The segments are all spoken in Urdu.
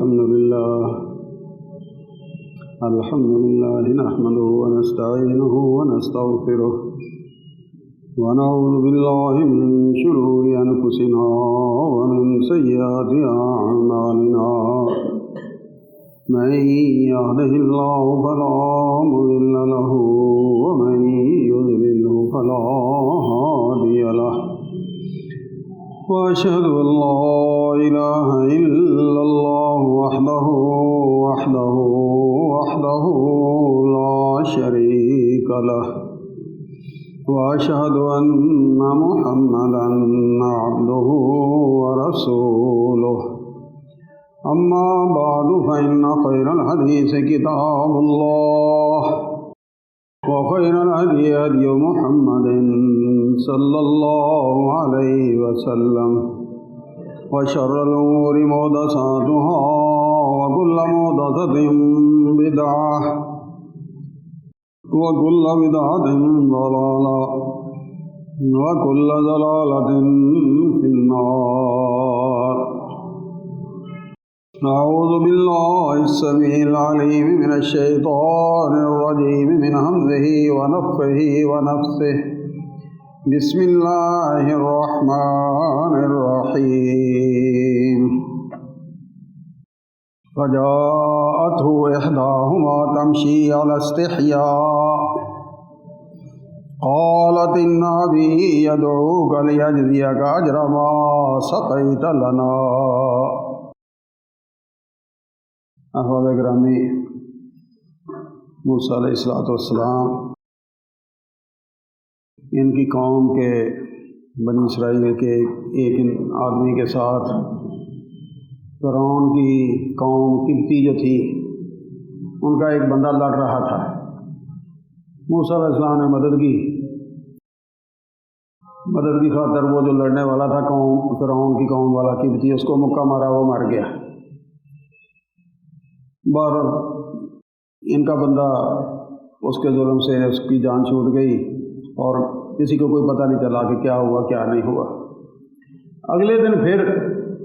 الحمد لله نحمده ونستعينه ونستغفره ونعوذ بالله من شرور أنفسنا ومن سيئات أعمالنا من يهده الله فلا مضل له ومن يضلله فلا هادي له وأشهد أن لا إله إلا الله وحده لا شريك له وأشهد أن محمدا عبده ورسوله أما بعد فإن خير الحديث كتاب الله وخير الهدي هدي محمد صلى الله عليه وسلم وشر الأمور محدثاتها وكل محدثة بدعة وكل بدعة ضلالة وكل ضلالة في النار. أعوذ بالله السميع العليم من الشيطان الرجيم من همزه ونفخه ونفثه. بسم الله الرحمن الرحيم. فجاءته إحداهما تمشي على استحياء قالت إن أبي يدعوك ليجزيك أجر ما سقيت لنا. احباب گرامی، موسیٰ علیہ السلام ان کی قوم کے بنی اسرائیل کے ایک آدمی کے ساتھ فرعون کی قوم قبطی جو تھی ان کا ایک بندہ لڑ رہا تھا. موسیٰ علیہ السلام نے مدد کی خاطر وہ جو لڑنے والا تھا فرعون کی قوم والا قبطی، اس کو مکہ مارا، وہ مر گیا. بہرحال ان کا بندہ اس کے ظلم سے اس کی جان چھوٹ گئی اور کسی کو کوئی پتہ نہیں چلا کہ کیا ہوا کیا نہیں ہوا. اگلے دن پھر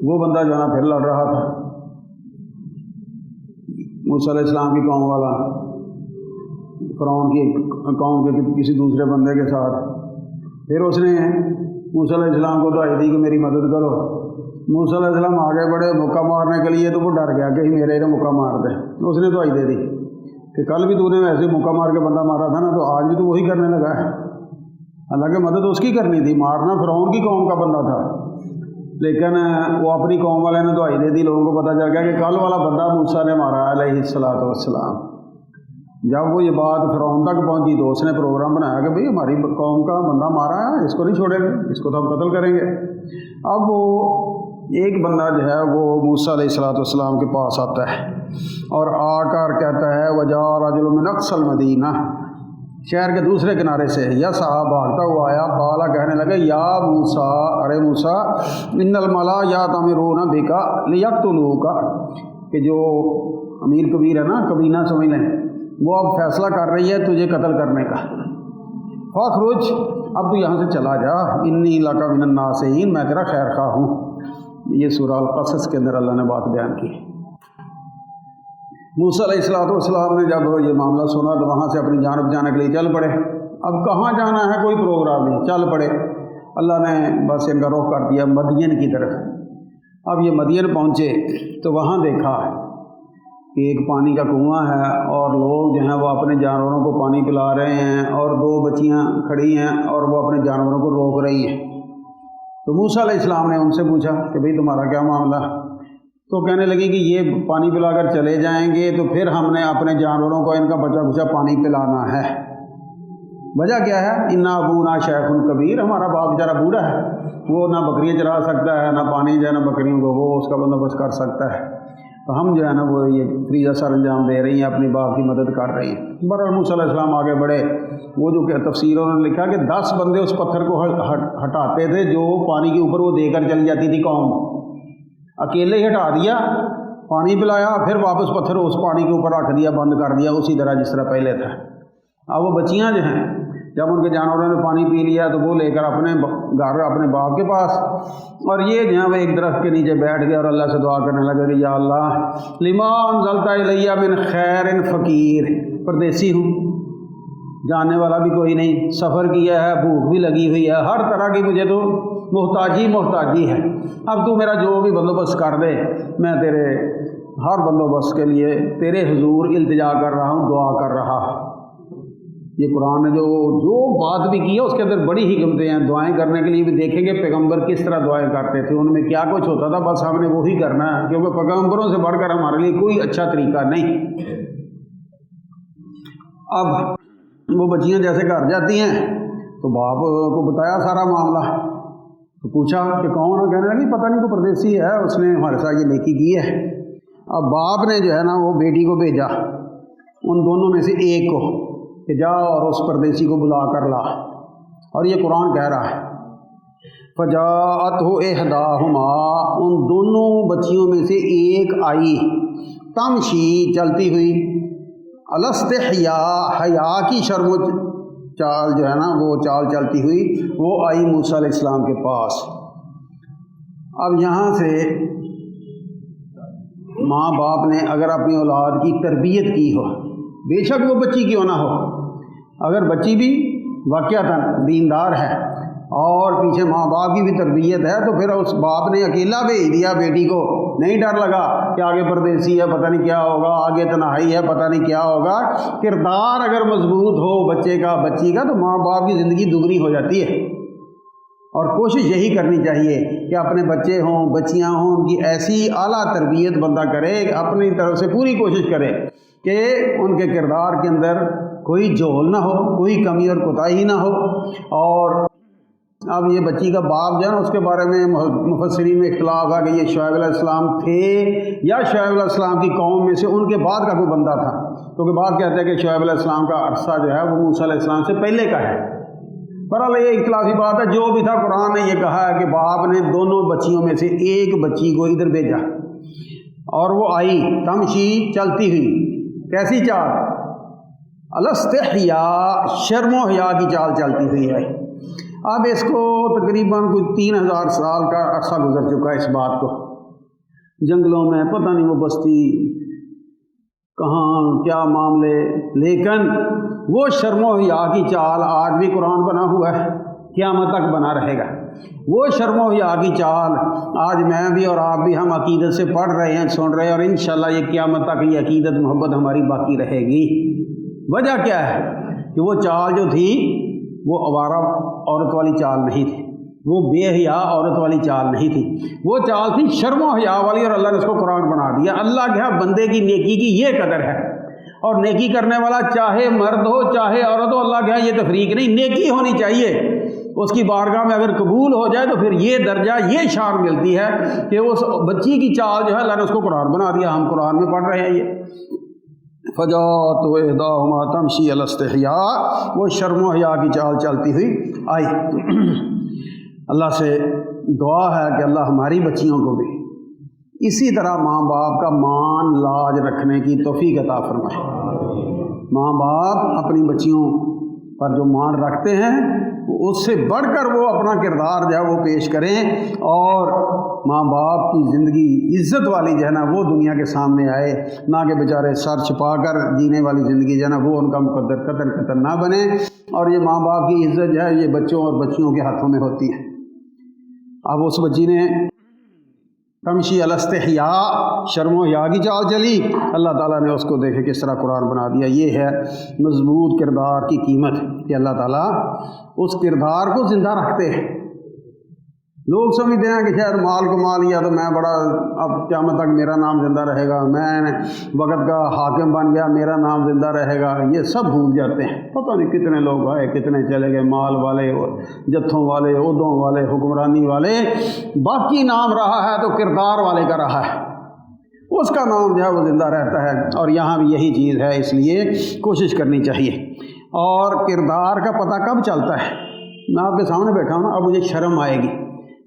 وہ بندہ جو ہے نا پھر لڑ رہا تھا موسیٰ علیہ السلام کی قوم والا فرعون کی قوم کے کسی دوسرے بندے کے ساتھ. پھر اس نے موسیٰ علیہ السلام کو دعائی دی کہ میری مدد کرو. موسیٰ علیہ السلام آگے بڑھے مکہ مارنے کے لیے تو وہ ڈر گیا کہ میرے انہیں مکہ مار دے. اس نے دعائی دے دی کہ کل بھی تو نے ویسے مکہ مار کے بندہ مارا تھا نا، تو آج بھی تو وہی کرنے لگا ہے. حالانکہ مدد اس کی کرنی تھی، مارنا فرعون کی قوم کا بندہ تھا، لیکن وہ اپنی قوم والے نے دعائی دے دی. لوگوں کو پتہ چل گیا کہ کل والا بندہ موسیٰ نے مارا علیہ السلام. جب وہ یہ بات فرعون تک پہنچی تو اس نے پروگرام بنایا کہ بھئی ہماری قوم کا بندہ مارا ہے، اس کو نہیں چھوڑیں گے، اس کو تو ہم قتل کریں گے. اب وہ ایک بندہ جو ہے وہ موسیٰ علیہ السلام کے پاس آتا ہے اور آ کر کہتا ہے وجاء رجل من اقصى المدینہ، شہر کے دوسرے کنارے سے یا صاحب بھاگتا ہوا آیا. قال کہنے لگے یا موسیٰ، ارے موسیٰ، ان الملا یأتمرون بک لیقتلوک، کہ جو امیر کبیر ہے نا، کبینہ سمجھ لیں، وہ اب فیصلہ کر رہی ہے تجھے قتل کرنے کا. فاخرج، اب تو یہاں سے چلا جا، انی لک من الناصحین، میں تیرا خیر خواہ ہوں. یہ سورہ القصص کے اندر اللہ نے بات بیان کی. موسیٰ علیہ السلام نے جب یہ معاملہ سنا تو وہاں سے اپنی جان بچانے کے لیے چل پڑے. اب کہاں جانا ہے کوئی پروگرام نہیں، چل پڑے. اللہ نے بس ان کا رخ کر دیا مدین کی طرف. اب یہ مدین پہنچے تو وہاں دیکھا کہ ایک پانی کا کنواں ہے اور لوگ جو ہیں وہ اپنے جانوروں کو پانی پلا رہے ہیں اور دو بچیاں کھڑی ہیں اور وہ اپنے جانوروں کو روک رہی ہیں. تو موسیٰ علیہ السلام نے ان سے پوچھا کہ بھئی تمہارا کیا معاملہ؟ تو کہنے لگی کہ یہ پانی پلا کر چلے جائیں گے تو پھر ہم نے اپنے جانوروں کو ان کا بچا کچا پانی پلانا ہے. وجہ کیا ہے؟ انا ابونا شیخ کبیر، ہمارا باپ بیچارہ بوڑھا ہے، وہ نہ بکریاں چرا سکتا ہے، نہ پانی جو ہے نہ بکریوں کو وہ اس کا بندوبست کر سکتا ہے. تو ہم جو ہے نا وہ یہ فریضہ سر انجام دے رہی ہیں، اپنی باپ کی مدد کر رہی ہیں. بہرحال موسیٰ علیہ السلام آگے بڑھے. وہ جو کہ تفسیر انہوں نے لکھا کہ 10 بندے اس پتھر کو ہٹاتے تھے جو پانی کے اوپر وہ دے کر چلی جاتی تھی قوم. اکیلے ہی ہٹا دیا، پانی پلایا، پھر واپس پتھر اس پانی کے اوپر رکھ دیا، بند کر دیا اسی طرح جس طرح پہلے تھا. اب وہ بچیاں جو ہیں جب ان کے جانوروں نے پانی پی لیا تو وہ لے کر اپنے گھر اپنے باپ کے پاس، اور یہ جو ہے وہ ایک درخت کے نیچے بیٹھ گیا اور اللہ سے دعا کرنے لگے کہ یا اللہ لما انزلت الیہ من خیر فقیر، پردیسی ہوں، جاننے والا بھی کوئی نہیں، سفر کیا ہے، بھوک بھی لگی ہوئی ہے، ہر طرح کی مجھے تو محتاجی ہے، اب تو میرا جو بھی بندوبست کر دے، میں تیرے ہر بندوبست کے لیے تیرے حضور التجا کر رہا ہوں، دعا کر رہا۔ یہ قرآن نے جو بات بھی کی ہے اس کے اندر بڑی حکمتیں ہیں۔ دعائیں کرنے کے لیے بھی دیکھیں گے پیغمبر کس طرح دعائیں کرتے تھے، ان میں کیا کچھ ہوتا تھا، بس ہم نے وہی کرنا ہے، کیونکہ پیغمبروں سے بڑھ کر ہمارے لیے کوئی اچھا طریقہ نہیں۔ اب وہ بچیاں جیسے گھر جاتی ہیں تو باپ کو بتایا سارا معاملہ، تو پوچھا کہ کون ہے، کہنے لگی پتہ نہیں، کوئی پردیسی ہے، اس نے ہمارے ساتھ یہ نیکی کی ہے۔ اب باپ نے جو ہے نا وہ بیٹی کو بھیجا، ان دونوں میں سے ایک کو، کہ جا اور اس پردیسی کو بلا کر لا، اور یہ قرآن کہہ رہا ہے فَجَاءَتْهُ إِحْدَاهُمَا، ان دونوں بچیوں میں سے ایک آئی، تمشی چلتی ہوئی، عَلَى اسْتِحْيَاءٍ حیا کی شرم و چال جو ہے نا وہ چال چلتی ہوئی وہ آئی موسیٰ علیہ السلام کے پاس۔ اب یہاں سے ماں باپ نے اگر اپنی اولاد کی تربیت کی ہو، بے شک وہ بچی کیوں نہ ہو، اگر بچی بھی واقعتاً دیندار ہے اور پیچھے ماں باپ کی بھی تربیت ہے، تو پھر اس باپ نے اکیلا بھیج دیا بیٹی کو، نہیں ڈر لگا کہ آگے پردیسی ہے پتہ نہیں کیا ہوگا، آگے تنہائی ہے پتہ نہیں کیا ہوگا۔ کردار اگر مضبوط ہو بچے کا بچی کا تو ماں باپ کی زندگی دگنی ہو جاتی ہے، اور کوشش یہی کرنی چاہیے کہ اپنے بچے ہوں بچیاں ہوں ان کی ایسی اعلیٰ تربیت بندہ کرے، اپنی طرف سے پوری کوشش کرے کہ ان کے کردار کے اندر کوئی جھول نہ ہو، کوئی کمی اور کوتاہی نہ ہو۔ اور اب یہ بچی کا باپ جو ہے نا اس کے بارے میں مفسرین میں اختلاف ہے کہ یہ شعیب علیہ السلام تھے یا شعیب علیہ السلام کی قوم میں سے ان کے بعد کا کوئی بندہ تھا، کیونکہ بعد کہتے ہیں کہ شعیب علیہ السلام کا عرصہ جو ہے وہ موسیٰ علیہ السلام سے پہلے کا ہے۔ بہرحال یہ اختلافی بات ہے، جو بھی تھا قرآن نے یہ کہا ہے کہ باپ نے دونوں بچیوں میں سے ایک بچی کو ادھر بھیجا، اور وہ آئی تمشی چلتی ہوئی، کیسی چال، عَلَى اسْتِحْيَاءٍ شرم و حیا کی چال چلتی ہوئی ہے۔ اب اس کو تقریباً کوئی 3000 سال کا عرصہ گزر چکا ہے اس بات کو، جنگلوں میں پتہ نہیں وہ بستی کہاں کیا معاملے، لیکن وہ شرم و حیا کی چال آج بھی قرآن بنا ہوا ہے، قیامت تک بنا رہے گا۔ وہ شرم و حیا کی چال آج میں بھی اور آپ بھی ہم عقیدت سے پڑھ رہے ہیں، سن رہے ہیں، اور انشاءاللہ یہ قیامت تک یہ عقیدت محبت ہماری باقی رہے گی۔ وجہ کیا ہے کہ وہ چال جو تھی وہ آوارہ عورت والی چال نہیں تھی، وہ بے حیا عورت والی چال نہیں تھی، وہ چال تھی شرم و حیا والی، اور اللہ نے اس کو قرآن بنا دیا۔ اللہ کے ہاں بندے کی نیکی کی یہ قدر ہے، اور نیکی کرنے والا چاہے مرد ہو چاہے عورت ہو، اللہ کے ہاں یہ تفریق نہیں، نیکی ہونی چاہیے، اس کی بارگاہ میں اگر قبول ہو جائے تو پھر یہ درجہ یہ شان ملتی ہے کہ اس بچی کی چال جو ہے اللہ نے اس کو قرآن بنا دیا۔ ہم قرآن میں پڑھ رہے ہیں یہ فَجَاءَتْهُ إِحْدَاهُمَا تَمْشِي عَلَى اسْتِحْيَاءٍ، وہ شرم و حیا کی چال چلتی ہوئی آئی۔ اللہ سے دعا ہے کہ اللہ ہماری بچیوں کو بھی اسی طرح ماں باپ کا مان لاج رکھنے کی توفیق عطا فرمائے۔ ماں باپ اپنی بچیوں پر جو مان رکھتے ہیں اس سے بڑھ کر وہ اپنا کردار جو ہے وہ پیش کریں، اور ماں باپ کی زندگی عزت والی جو ہے نا وہ دنیا کے سامنے آئے، نہ کہ بیچارے سر چھپا کر جینے والی زندگی جو ہے نا وہ ان کا مقدر قطر نہ بنے۔ اور یہ ماں باپ کی عزت جو ہے یہ بچوں اور بچیوں کے ہاتھوں میں ہوتی ہے۔ اب اس بچی نے تمشی علی استحیاء شرم و حیا کی چال چلی، اللہ تعالیٰ نے اس کو دیکھے کس طرح قرآن بنا دیا۔ یہ ہے مضبوط کردار کی قیمت کہ اللہ تعالیٰ اس کردار کو زندہ رکھتے ہیں۔ لوگ سمجھتے ہیں کہ شاید مال کما لیا تو میں بڑا اب قیامت تک میرا نام زندہ رہے گا، میں وقت کا حاکم بن گیا میرا نام زندہ رہے گا، یہ سب بھول جاتے ہیں۔ پتہ نہیں کتنے لوگ آئے کتنے چلے گئے، مال والے جتھوں والے عہدوں والے حکمرانی والے، باقی نام رہا ہے تو کردار والے کا رہا ہے، اس کا نام جو ہے وہ زندہ رہتا ہے۔ اور یہاں بھی یہی چیز ہے، اس لیے کوشش کرنی چاہیے۔ اور کردار کا پتہ کب چلتا ہے؟ میں آپ کے سامنے بیٹھا ہوں نا، اب مجھے شرم آئے گی،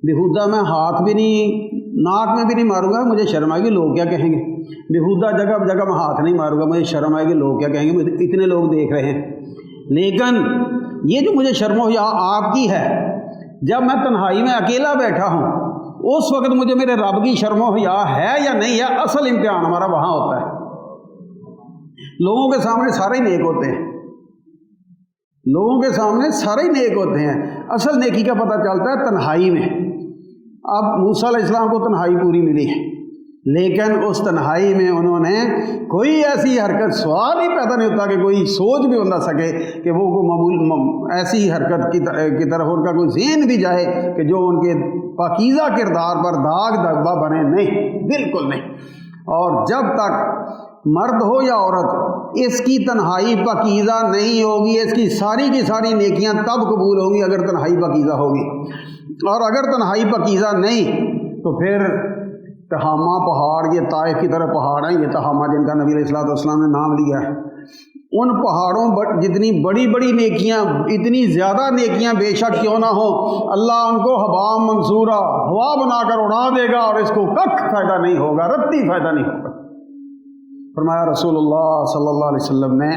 بےہودہ میں ہاتھ بھی نہیں ناک میں بھی نہیں ماروں گا، مجھے شرم آئے گی، لوگ کیا کہیں گے۔ بےہودہ جگہ میں ہاتھ نہیں ماروں گا، مجھے شرم آئے گی، لوگ کیا کہیں گے، اتنے لوگ دیکھ رہے ہیں۔ لیکن یہ جو مجھے شرم و حیا آپ کی ہے، جب میں تنہائی میں اکیلا بیٹھا ہوں اس وقت مجھے میرے رب کی شرم و حیا ہے یا نہیں ہے، اصل امتحان ہمارا وہاں ہوتا ہے۔ لوگوں کے سامنے سارے ہی نیک ہوتے ہیں، لوگوں کے سامنے سارے ہی نیک ہوتے ہیں، اصل نیکی کا پتہ چلتا ہے تنہائی میں۔ اب موسیٰ علیہ السلام کو تنہائی پوری ملی ہے، لیکن اس تنہائی میں انہوں نے کوئی ایسی حرکت، سوال ہی پیدا نہیں ہوتا کہ کوئی سوچ بھی نہ سکے کہ وہ ایسی حرکت کی طرف ان کا کوئی ذہن بھی جائے کہ جو ان کے پاکیزہ کردار پر داغ دھبہ بنے، نہیں، بالکل نہیں۔ اور جب تک مرد ہو یا عورت اس کی تنہائی پاکیزہ نہیں ہوگی، اس کی ساری نیکیاں تب قبول ہوگی اگر تنہائی پاکیزہ ہوگی، اور اگر تنہائی پاکیزہ نہیں تو پھر تہامہ پہاڑ، یہ طائف کی طرف پہاڑ ہیں، یہ تہامہ جن کا نبی علیہ السلام نے نام لیا ہے، ان پہاڑوں جتنی بڑی بڑی نیکیاں، اتنی زیادہ نیکیاں بے شک کیوں نہ ہوں، اللہ ان کو ہوا منصورہ، ہوا بنا کر اڑا دے گا اور اس کو کچھ فائدہ نہیں ہوگا، رتی فائدہ نہیں ہوگا۔ فرمایا رسول اللہ صلی اللہ علیہ وسلم نے،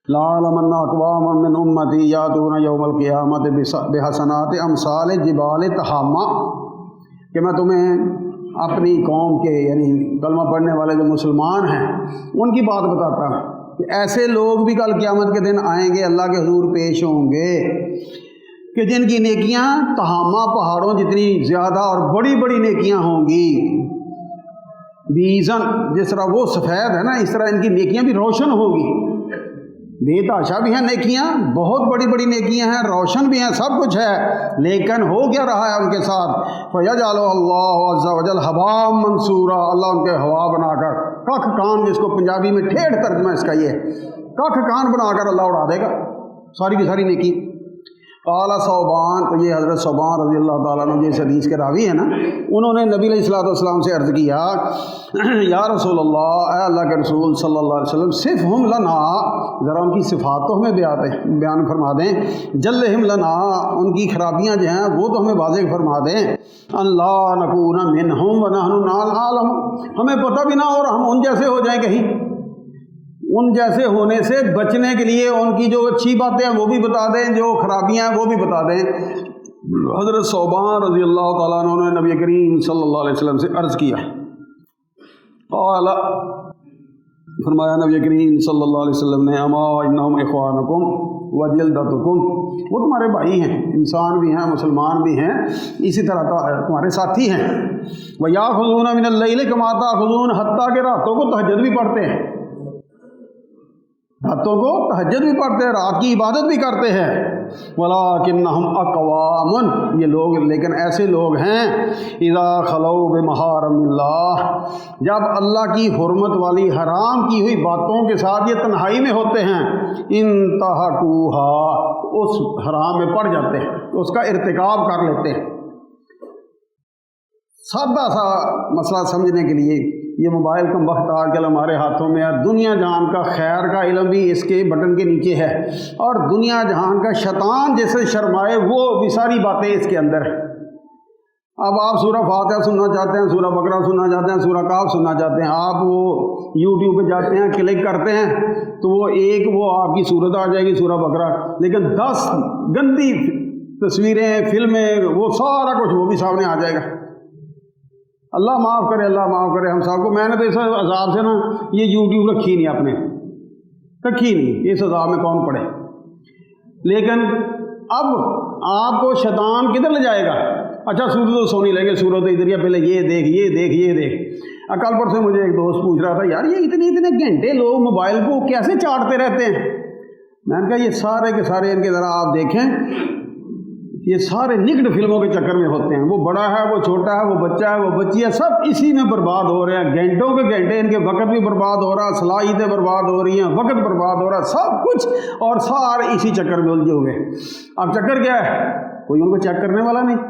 لَعَلَمَنَّ أَقْوَامًا مِّنْ أُمَّتِي يَأْتُونَ يَوْمَ الْقِيَامَةِ بِحَسَنَاتِ أَمْثَالِ جِبَالِ تَحَامَّہ، کہ میں تمہیں اپنی قوم کے یعنی کلمہ پڑھنے والے جو مسلمان ہیں ان کی بات بتاتا ہوں کہ ایسے لوگ بھی کل قیامت کے دن آئیں گے، اللہ کے حضور پیش ہوں گے کہ جن کی نیکیاں تہامہ پہاڑوں جتنی زیادہ اور بڑی بڑی نیکیاں ہوں گی، بیزن، جس طرح وہ سفید ہے نا اس طرح ان کی نیکیاں بھی روشن ہوں گی، بے تحاشا بھی ہیں نیکیاں، بہت بڑی بڑی نیکیاں ہیں، روشن بھی ہیں، سب کچھ ہے، لیکن ہو کیا رہا ہے ان کے ساتھ؟ فَيَجْعَلُ اللَّهُ عَزَّ وَجَلَّ هَبَاءً مَنْثُورًا، اللہ ان کے ہوا بنا کر، ککھ کان، جس کو پنجابی میں ٹھیٹھ ترجمہ اس کا یہ ہے، ککھ کان بنا کر اللہ اڑا دے گا ساری کی ساری نیکی۔ قال ثوبان، تو یہ حضرت ثوبان رضی اللہ تعالیٰ عنہ جو اس حدیث کے راوی ہیں نا، انہوں نے نبی علیہ السلام سے عرض کیا، یا رسول اللہ، اے اللہ کے رسول صلی اللہ علیہ وسلم، صفہم لنا، ذرا ان کی صفات تو ہمیں بیان فرما دیں، جلہم لنا، ان کی خرابیاں جو ہیں وہ تو ہمیں واضح فرما دیں، ان لا نکون منہم ونحن نعلم، ہمیں پتہ بھی نہ اور ہم ان جیسے ہو جائیں کہیں، ان جیسے ہونے سے بچنے کے لیے ان کی جو اچھی باتیں ہیں وہ بھی بتا دیں، جو خرابیاں ہیں وہ بھی بتا دیں۔ حضرت ثوبان رضی اللہ تعالیٰ عنہ نے نبی کریم صلی اللہ علیہ وسلم سے عرض کیا، قال، فرمایا نبی کریم صلی اللہ علیہ وسلم نے، اما انہم اخوانکم وجلدتکم، وہ تمہارے بھائی ہیں، انسان بھی ہیں، مسلمان بھی ہیں، اسی طرح تمہارے ساتھی ہیں، وَيَأْخُذُونَ مِنَ اللَّيْلِ كَمَا تَأْخُذُونَ، حتیٰ کہ راتوں کو تہجد بھی پڑھتے ہیں، راتوں کو تہجد بھی پڑھتے ہیں، رات کی عبادت بھی کرتے ہیں، وَلَٰكِنَّهُمْ أَقْوَامٌ، یہ لوگ لیکن ایسے لوگ ہیں، اِذَا خَلَوْا بِمَحَارِمِ اللَّهِ، جب اللہ کی حرمت والی حرام کی ہوئی باتوں کے ساتھ یہ تنہائی میں ہوتے ہیں، انتہکوہا، اس حرام میں پڑ جاتے ہیں، اس کا ارتکاب کر لیتے ہیں۔ سادہ سا مسئلہ سمجھنے کے لیے، یہ موبائل کا وقت آج کل ہمارے ہاتھوں میں ہے، دنیا جہان کا خیر کا علم بھی اس کے بٹن کے نیچے ہے، اور دنیا جہان کا شیطان جیسے شرمائے وہ بھی ساری باتیں اس کے اندر ہیں۔ اب آپ سورہ فاتحہ سننا چاہتے ہیں، سورہ بقرہ سننا چاہتے ہیں، سورہ کاف سننا چاہتے ہیں، آپ وہ یوٹیوب پہ جاتے ہیں، کلک کرتے ہیں تو وہ ایک وہ آپ کی صورت آ جائے گی سورہ بقرہ، لیکن 10 گندی تصویریں، فلمیں، وہ سارا کچھ وہ بھی سامنے آ جائے گا۔ اللہ معاف کرے، اللہ معاف کرے ہم سب کو۔ میں نے تو اس عذاب سے نا یہ یوٹیوب رکھی نہیں، اپنے رکھی نہیں، اس عذاب میں کون پڑے۔ لیکن اب آپ کو شیطان کدھر لے جائے گا؟ اچھا سورت تو سونی لگے، سورت تو ادھر پہلے یہ دیکھ یہ دیکھ یہ دیکھ۔ کل پر سے مجھے ایک دوست پوچھ رہا تھا، یار یہ اتنے گھنٹے لوگ موبائل کو کیسے چاٹتے رہتے ہیں؟ میں نے کہا یہ سارے کے سارے ان کے ذرا آپ دیکھیں، یہ سارے نکڈ فلموں کے چکر میں ہوتے ہیں، وہ بڑا ہے، وہ چھوٹا ہے، وہ بچہ ہے، وہ بچی ہے، سب اسی میں برباد ہو رہے ہیں، گھنٹوں کے گھنٹے ان کے وقت بھی برباد ہو رہا ہے، صلاحیتیں برباد ہو رہی ہیں، وقت برباد ہو رہا ہے، سب کچھ، اور سارے اسی چکر میں الجھے ہوئے۔ اب چکر کیا ہے؟ کوئی ان کو چیک کرنے والا نہیں،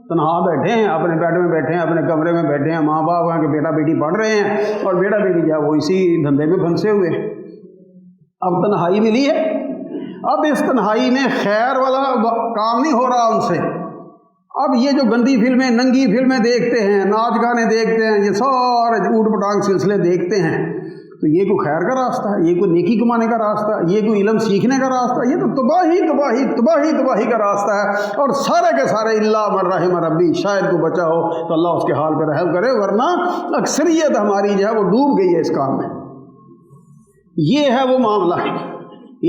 تنہا بیٹھے ہیں، اپنے بیڈ میں بیٹھے ہیں، اپنے کمرے میں بیٹھے ہیں، ماں باپ ہیں کہ بیٹا بیٹی پڑھ رہے ہیں، اور بیٹا بیٹی جو ہے وہ اسی دھندے میں پھنسے ہوئے۔ اب تنہائی ملی ہے، اب اس تنہائی میں خیر والا کام نہیں ہو رہا ان سے۔ اب یہ جو گندی فلمیں، ننگی فلمیں دیکھتے ہیں، ناچ گانے دیکھتے ہیں، یہ سارے اوٹ پٹانگ سلسلے دیکھتے ہیں، تو یہ کوئی خیر کا راستہ ہے؟ یہ کوئی نیکی کمانے کا راستہ ہے؟ یہ کوئی علم سیکھنے کا راستہ ہے؟ یہ تو تباہی تباہی تباہی تباہی کا راستہ ہے. اور سارے کے سارے اللہ من رحم ربی، شاید کو بچا ہو تو اللہ اس کے حال پہ رحم کرے، ورنہ اکثریت ہماری جو ہے وہ ڈوب گئی ہے اس کام میں. یہ ہے وہ معاملہ ہے.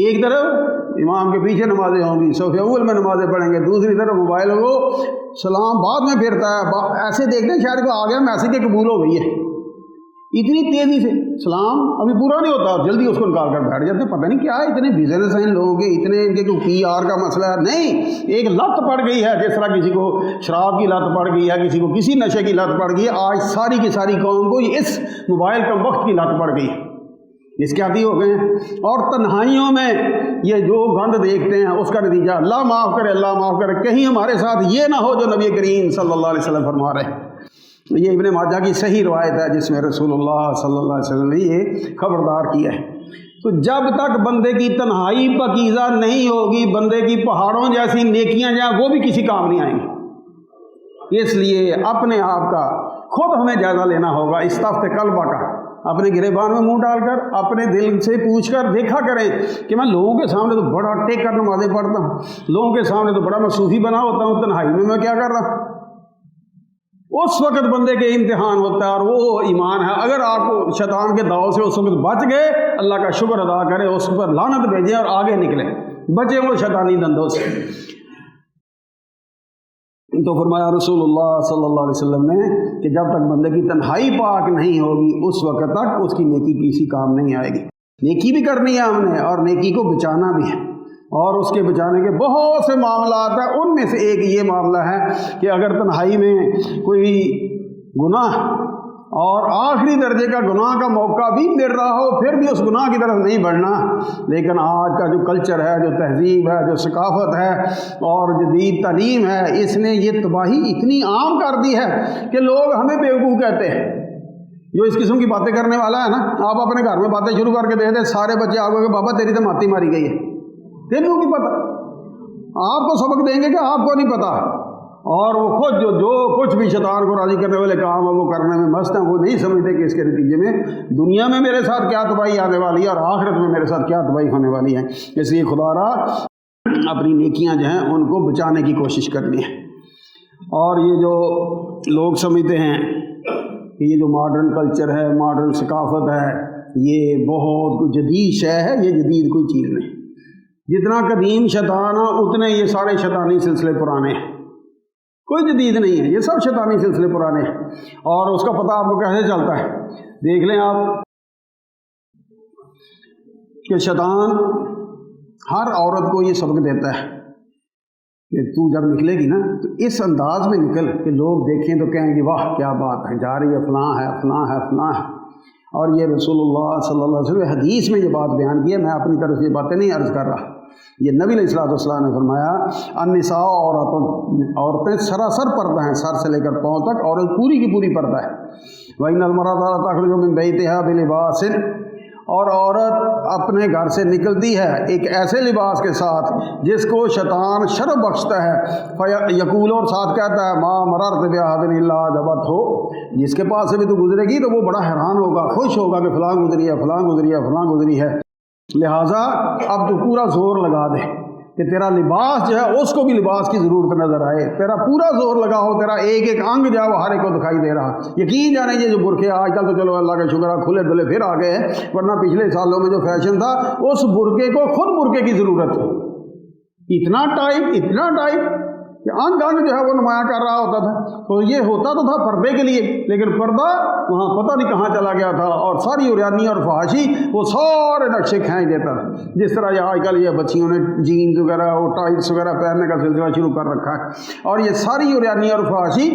ایک طرف امام کے پیچھے نمازیں ہوں گی، صف اول میں نمازیں پڑھیں گے، دوسری طرف موبائل ہو، سلام بعد میں پھرتا ہے، ایسے دیکھتے ہیں شاید کو آ گیا میسیج کے قبول ہو گئی ہے، اتنی تیزی سے سلام ابھی پورا نہیں ہوتا، جلدی اس کو نکال کر بیٹھ جاتے ہیں. پتہ نہیں کیا ہے، اتنے بزنس ہیں ان لوگوں کے، اتنے ان کے کوئی پی آر کا مسئلہ ہے. نہیں، ایک لت پڑ گئی ہے. جس طرح کسی کو شراب کی لت پڑ گئی ہے، کسی کو کسی نشے کی لت پڑ گئی ہے، آج ساری کی ساری قوم کو اس موبائل کم وقت کی لت پڑ گئی ہے، اس کے عادی ہو گئے ہیں. اور تنہائیوں میں یہ جو گند دیکھتے ہیں اس کا نتیجہ اللہ معاف کرے، اللہ معاف کرے، کہیں ہمارے ساتھ یہ نہ ہو جو نبی کریم صلی اللہ علیہ وسلم فرما رہے ہیں. یہ ابن ماجہ کی صحیح روایت ہے جس میں رسول اللہ صلی اللہ علیہ وسلم نے یہ خبردار کیا ہے. تو جب تک بندے کی تنہائی پاکیزہ نہیں ہوگی، بندے کی پہاڑوں جیسی نیکیاں جائیں وہ بھی کسی کام نہیں آئیں گی. اس لیے اپنے آپ کا خود ہمیں جائزہ لینا ہوگا، استفت قلبہ کا. اپنے گریبان میں منہ ڈال کر اپنے دل سے پوچھ کر دیکھا کریں کہ میں لوگوں کے سامنے تو بڑا ٹیک کر نمازیں پڑھتا ہوں، لوگوں کے سامنے تو بڑا میں صوفی بنا ہوتا ہوں، تنہائی میں کیا کر رہا ہوں؟ اس وقت بندے کے امتحان ہوتا ہے، اور وہ ایمان ہے. اگر آپ کو شیطان کے داؤ سے اس وقت بچ گئے، اللہ کا شکر ادا کریں، اس پر لعنت بھیجیں اور آگے نکلیں، بچیں وہ شیطانی دندوں سے. تو فرمایا رسول اللہ صلی اللہ علیہ وسلم نے کہ جب تک بندے کی تنہائی پاک نہیں ہوگی اس وقت تک اس کی نیکی کسی کام نہیں آئے گی. نیکی بھی کرنی ہے ہم نے، اور نیکی کو بچانا بھی ہے، اور اس کے بچانے کے بہت سے معاملات ہیں. ان میں سے ایک یہ معاملہ ہے کہ اگر تنہائی میں کوئی گناہ اور آخری درجے کا گناہ کا موقع بھی مل رہا ہو، پھر بھی اس گناہ کی طرف نہیں بڑھنا. لیکن آج کا جو کلچر ہے، جو تہذیب ہے، جو ثقافت ہے اور جدید تعلیم ہے، اس نے یہ تباہی اتنی عام کر دی ہے کہ لوگ ہمیں بیوقوف کہتے ہیں. جو اس قسم کی باتیں کرنے والا ہے نا، آپ اپنے گھر میں باتیں شروع کر کے دے دیں، سارے بچے آپ کو کہ بابا تیری تو ماتی ماری گئی ہے، تینوں کی پتہ، آپ کو سبق دیں گے کہ آپ کو نہیں پتہ. اور وہ خود جو کچھ بھی شیطان کو راضی کرنے والے کام ہے وہ کرنے میں مست ہیں. وہ نہیں سمجھتے کہ اس کے نتیجے میں دنیا میں میرے ساتھ کیا تباہی آنے والی ہے اور آخرت میں میرے ساتھ کیا تباہی ہونے والی ہے. اس لیے خدا را اپنی نیکیاں جو ہیں ان کو بچانے کی کوشش کرنی ہے. اور یہ جو لوگ سمجھتے ہیں کہ یہ جو ماڈرن کلچر ہے، ماڈرن ثقافت ہے، یہ بہت جدید شے ہے، یہ جدید کوئی چیز نہیں. جتنا قدیم شیطان ہے اتنے یہ سارے شیطانی سلسلے پرانے ہیں، کوئی جدید نہیں ہے، یہ سب شیطانی سلسلے پرانے ہیں. اور اس کا پتہ آپ کو کیسے چلتا ہے؟ دیکھ لیں آپ کہ شیطان ہر عورت کو یہ سبق دیتا ہے کہ تو جب نکلے گی نا تو اس انداز میں نکل کہ لوگ دیکھیں تو کہیں گے واہ کیا بات ہے، جا رہی ہے فلاں ہے فلاں ہے فلاں ہے. اور یہ رسول اللہ صلی اللہ علیہ وسلم حدیث میں یہ بات بیان کی ہے، میں اپنی طرف سے یہ باتیں نہیں عرض کر رہا. یہ نبی علیہ الصلوۃ والسلام نے فرمایا النساء عورتیں سراسر پردہ ہیں، سر سے لے کر پاؤں تک عورت پوری کی پوری پردہ ہے. وَإِنَّ الْمَرْأَةَ تَخْرُجُ مِنْ بَيْتِهَا بِلِبَاسٍ، اور عورت اپنے گھر سے نکلتی ہے ایک ایسے لباس کے ساتھ جس کو شیطان شرف بخشتا ہے. یقول، اور ساتھ کہتا ہے مَا مَرَرْتُ بِأَحَدٍ إِلَّا أَعْجَبَتْهُ، جس کے پاس سے بھی تو گزرے گی تو وہ بڑا حیران ہوگا، خوش ہوگا کہ فلاں گزری ہے فلاں گزری ہے فلاں گزری ہے. لہٰذا اب تو پورا زور لگا دے کہ تیرا لباس جو ہے اس کو بھی لباس کی ضرورت نظر آئے، تیرا پورا زور لگا ہو، تیرا ایک ایک انگ جو ہے وہ ہر ایک کو دکھائی دے رہا. یقین جانے یہ جو برقعے آج کل تو چلو اللہ کا شکر ہے کھلے ڈلے پھر آ گئے ہیں، ورنہ پچھلے سالوں میں جو فیشن تھا اس برقعے کو خود برقعے کی ضرورت تھی. اتنا ٹائٹ کہ انگ جو ہے وہ نمایاں کر رہا ہوتا تھا. تو یہ ہوتا تو تھا پردے کے لیے، لیکن پردہ وہاں پتہ نہیں کہاں چلا گیا تھا، اور ساری عریانی اور فحاشی وہ سارے نقشے کھینچ دیتا تھا. جس طرح یہ آج کل یہ بچیوں نے جینز وغیرہ اور ٹائٹس وغیرہ پہننے کا سلسلہ شروع کر رکھا ہے. اور یہ ساری عریانی اور فحاشی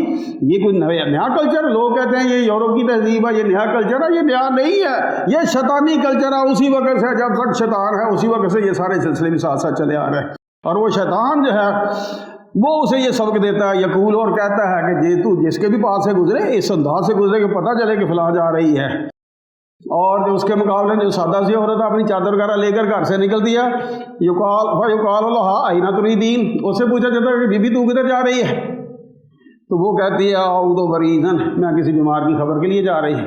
یہ کوئی نیا کلچر، لوگ کہتے ہیں یہ یورپ کی تہذیب ہے، یہ نیا کلچر ہے، یہ نیا نہیں ہے، یہ شیطانی کلچر ہے. اسی وقت سے جب تک شیطان ہے اسی وقت سے یہ سارے سلسلے بھی ساتھ ساتھ چلے آ رہے ہیں. اور وہ شیطان جو ہے وہ اسے یہ سبق دیتا ہے، یقول، اور کہتا ہے کہ جی تو جس کے بھی پاس سے گزرے اس انداز سے گزرے کہ پتہ چلے کہ فلاں جا رہی ہے. اور جو اس کے مقابلے جو سادہ سی عورت اپنی چادر وغیرہ لے کر گھر سے نکلتی ہے، یقال اللہ أَيْنَ تُرِيدِينَ، اس سے پوچھا جاتا ہے کہ بی بی تو کدھر جا رہی ہے؟ تو وہ کہتی ہے اعوذ بریزن، میں کسی بیمار کی خبر کے لیے جا رہی ہے.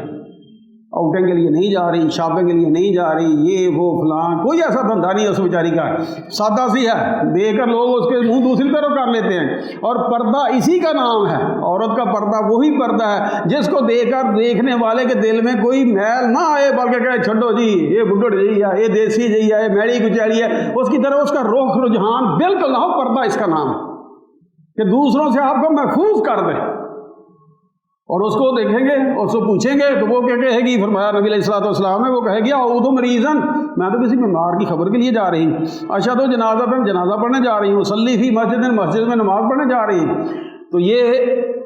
آؤٹنگ کے لیے نہیں جا رہی، شاپنگ کے لیے نہیں جا رہی، یہ وہ فلاں، کوئی ایسا دھندا نہیں ہے اس بیچاری کا، سادہ سی ہے، دیکھ کر لوگ اس کے منہ دوسری طرف کر لیتے ہیں۔ اور پردہ اسی کا نام ہے، عورت کا پردہ وہی پردہ ہے جس کو دیکھ کر دیکھنے والے کے دل میں کوئی میل نہ آئے، بلکہ کہے چھڈو جی یہ بڈھڑ جی ہے، یہ دیسی جی ہے، یہ میڑی کچیڑی ہے، اس کی طرف اس کا رخ رجحان بالکل نہ ہو۔ پردہ اس کا نام ہے کہ دوسروں سے آپ کو محفوظ کر دے۔ اور اس کو دیکھیں گے اور اس کو پوچھیں گے تو وہ کیا کہے گی؟ فرمایا نبی علیہ الصلوۃ والسلام نے، وہ کہے گی اعوذ مریضن، میں تو کسی بیمار کی خبر کے لیے جا رہی ہوں، اشہد جنازہ پہ جنازہ پڑھنے جا رہی ہوں، اصلی فی مسجد، مسجد میں نماز پڑھنے جا رہی ہوں۔ تو یہ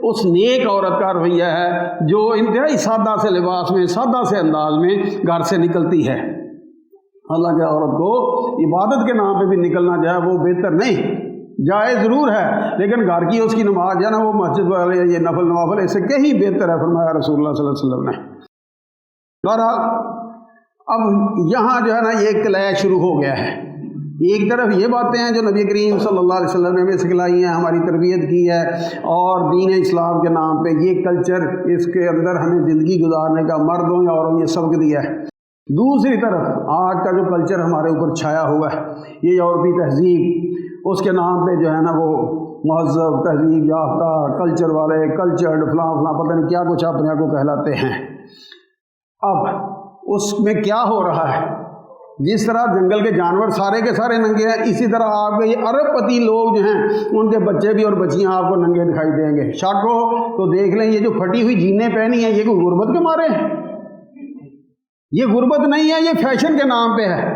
اس نیک عورت کا رویہ ہے جو انتہائی سادہ سے لباس میں، سادہ سے انداز میں گھر سے نکلتی ہے۔ حالانکہ عورت کو عبادت کے نام پہ بھی نکلنا جائے وہ بہتر نہیں، جائز ضرور ہے، لیکن گھر کی اس کی نماز جو ہے نا وہ مسجد والے یہ نفل نوافل اس سے کہیں بہتر ہے، فرمایا رسول اللہ صلی اللہ علیہ وسلم نے۔ بہرحال اب یہاں جو ہے نا یہ کلیش شروع ہو گیا ہے۔ ایک طرف یہ باتیں ہیں جو نبی کریم صلی اللہ علیہ وسلم نے ہمیں سکھلائی ہیں، ہماری تربیت کی ہے، اور دین اسلام کے نام پہ یہ کلچر، اس کے اندر ہمیں زندگی گزارنے کا مردوں یا عورتوں یہ سبق دیا ہے۔ دوسری طرف آج کا جو کلچر ہمارے اوپر چھایا ہوا ہے، یہ یورپی تہذیب، اس کے نام پہ جو ہے نا وہ مہذب، تہذیب یافتہ، کلچر والے، کلچرڈ، فلاں فلاں پتہ نہیں کیا کچھ اپنے آپ کو کہلاتے ہیں۔ اب اس میں کیا ہو رہا ہے؟ جس طرح جنگل کے جانور سارے کے سارے ننگے ہیں، اسی طرح آپ کے یہ عرب پتی لوگ جو ہیں ان کے بچے بھی اور بچیاں آپ کو ننگے دکھائی دیں گے۔ شک ہو تو دیکھ لیں، یہ جو پھٹی ہوئی جینیں پہنی ہیں یہ کوئی غربت کے مارے ہیں؟ یہ غربت نہیں ہے، یہ فیشن کے نام پہ ہے۔